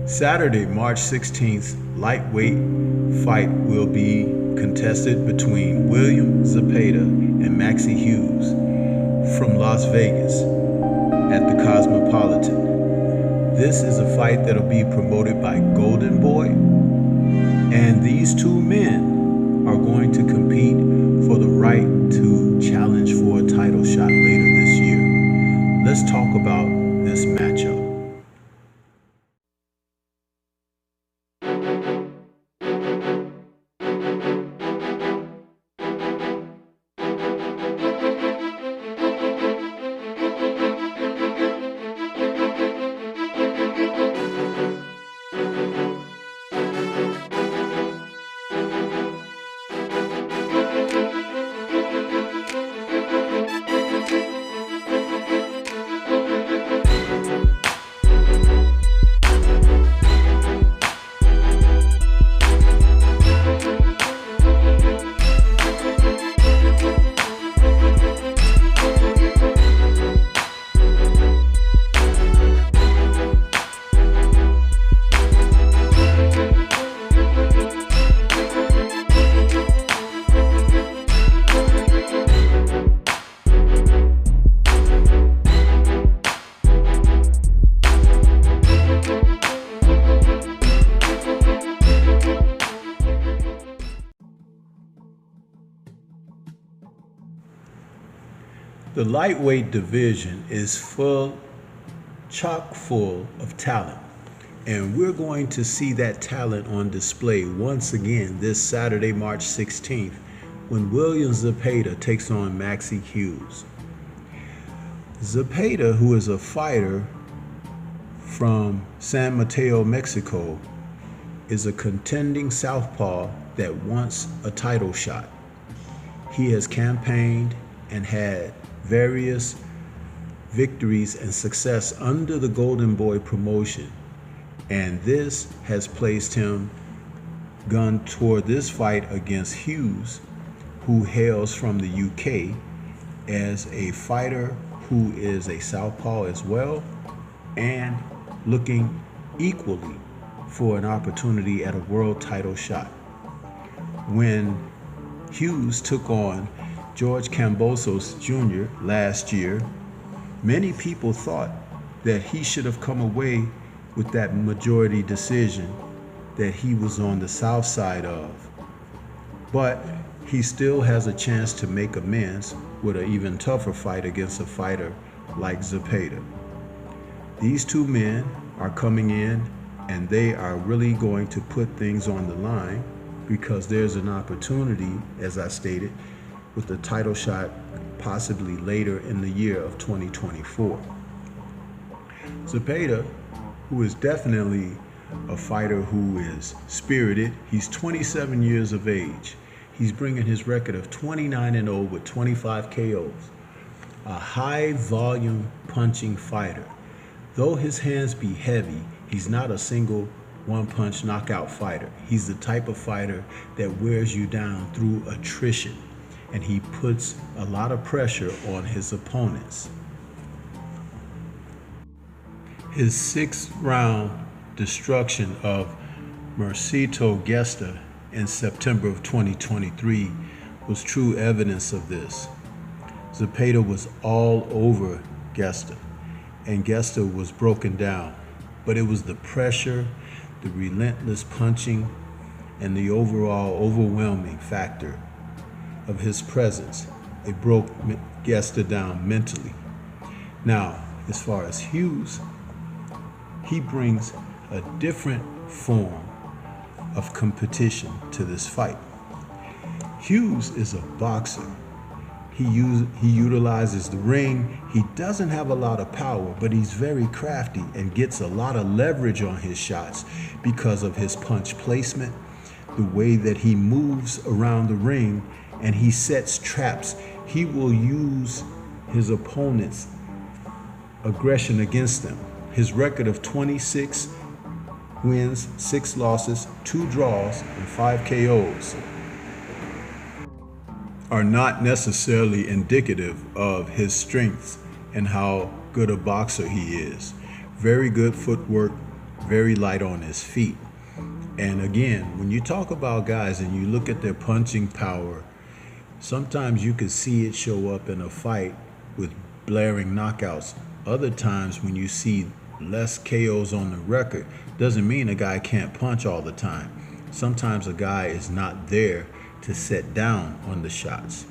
Saturday, March 16th, lightweight fight will be contested between William Zepeda and Maxie Hughes from Las Vegas at the Cosmopolitan. This is a fight that'll be promoted by Golden Boy, and these two men are going to compete for the right to challenge for a title shot later this year. Let's talk about this matchup. The lightweight division is chock full of talent, and we're going to see that talent on display once again this Saturday, March 16th, when William Zepeda takes on Maxie Hughes. Zepeda, who is a fighter from San Mateo, Mexico, is a contending southpaw that wants a title shot. He has campaigned and had various victories and success under the Golden Boy promotion, and this has placed him gun toward this fight against Hughes, who hails from the UK as a fighter who is a southpaw as well and looking equally for an opportunity at a world title shot. When Hughes took on George Kambosos Jr. last year, many people thought that he should have come away with that majority decision that he was on the south side of. But he still has a chance to make amends with an even tougher fight against a fighter like Zepeda. These two men are coming in and they are really going to put things on the line because there's an opportunity, as I stated, with the title shot possibly later in the year of 2024. Zepeda, who is definitely a fighter who is spirited, he's 27 years of age. He's bringing his record of 29-0 with 25 KOs. A high volume punching fighter. Though his hands be heavy, he's not a single one-punch knockout fighter. He's the type of fighter that wears you down through attrition, and he puts a lot of pressure on his opponents. His 6th round destruction of Mercito Gesta in September of 2023 was true evidence of this. Zepeda was all over Gesta, and Gesta was broken down, but it was the pressure, the relentless punching, and the overall overwhelming factor of his presence. It broke Gesta down mentally. Now, as far as Hughes, he brings a different form of competition to this fight. Hughes is a boxer. He utilizes the ring. He doesn't have a lot of power, but he's very crafty and gets a lot of leverage on his shots because of his punch placement, the way that he moves around the ring, and he sets traps. He will use his opponent's aggression against them. His record of 26 wins, 6 losses, 2 draws, and 5 KOs are not necessarily indicative of his strengths and how good a boxer he is. Very good footwork, very light on his feet. And again, when you talk about guys and you look at their punching power, sometimes you can see it show up in a fight with blaring knockouts. Other times when you see less KOs on the record, doesn't mean a guy can't punch all the time. Sometimes a guy is not there to set down on the shots.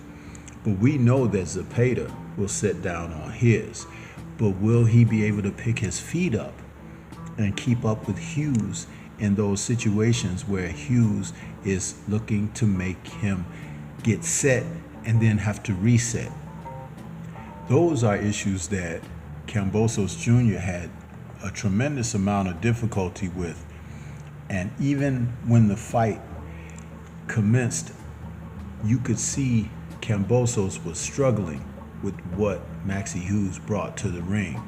But we know that Zepeda will sit down on his. But will he be able to pick his feet up and keep up with Hughes in those situations where Hughes is looking to make him get set and then have to reset? Those are issues that Kambosos Jr. had a tremendous amount of difficulty with. And even when the fight commenced, you could see Kambosos was struggling with what Maxie Hughes brought to the ring.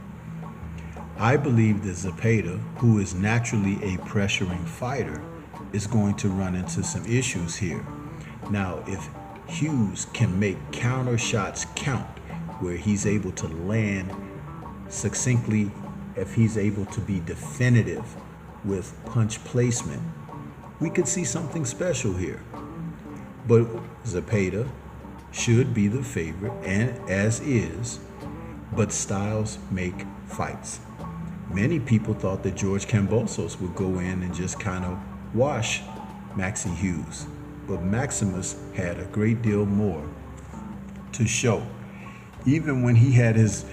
I believe that Zepeda, who is naturally a pressuring fighter, is going to run into some issues here. Now, if Hughes can make counter shots count, where he's able to land succinctly, if he's able to be definitive with punch placement, we could see something special here. But Zepeda should be the favorite, and as is, but styles make fights. Many people thought that George Kambosos would go in and just kind of wash Maxie Hughes, but Maximus had a great deal more to show. Even when he had his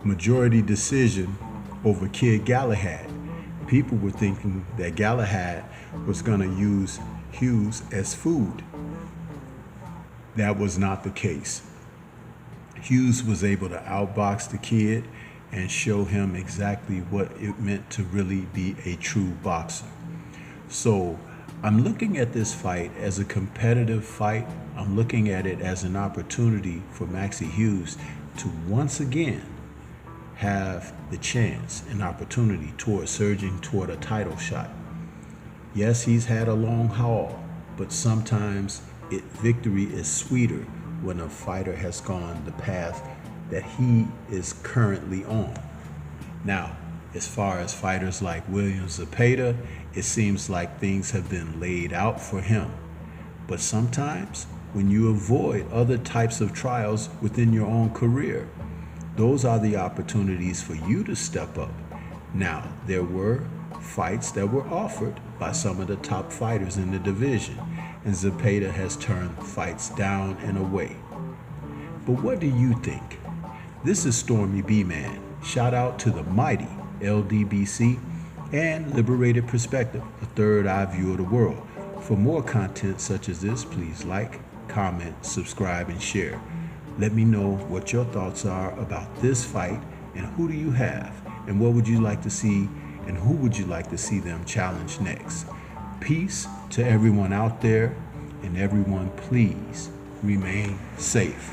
majority decision over Kid Galahad, people were thinking that Galahad was going to use Hughes as food. That was not the case. Hughes was able to outbox the kid and show him exactly what it meant to really be a true boxer. So I'm looking at this fight as a competitive fight. I'm looking at it as an opportunity for Maxie Hughes to once again have the chance, an opportunity toward surging toward a title shot. Yes, he's had a long haul, but sometimes victory is sweeter when a fighter has gone the path that he is currently on. Now, as far as fighters like William Zepeda, it seems like things have been laid out for him. But sometimes when you avoid other types of trials within your own career, those are the opportunities for you to step up. Now, there were fights that were offered by some of the top fighters in the division, and Zepeda has turned fights down and away. But what do you think? This is Stormy B-Man. Shout out to the mighty LDBC and Liberated Perspective, the third eye view of the world. For more content such as this, please like, comment, subscribe, and share. Let me know what your thoughts are about this fight, and who do you have, and what would you like to see, and who would you like to see them challenge next. Peace to everyone out there, and everyone please remain safe.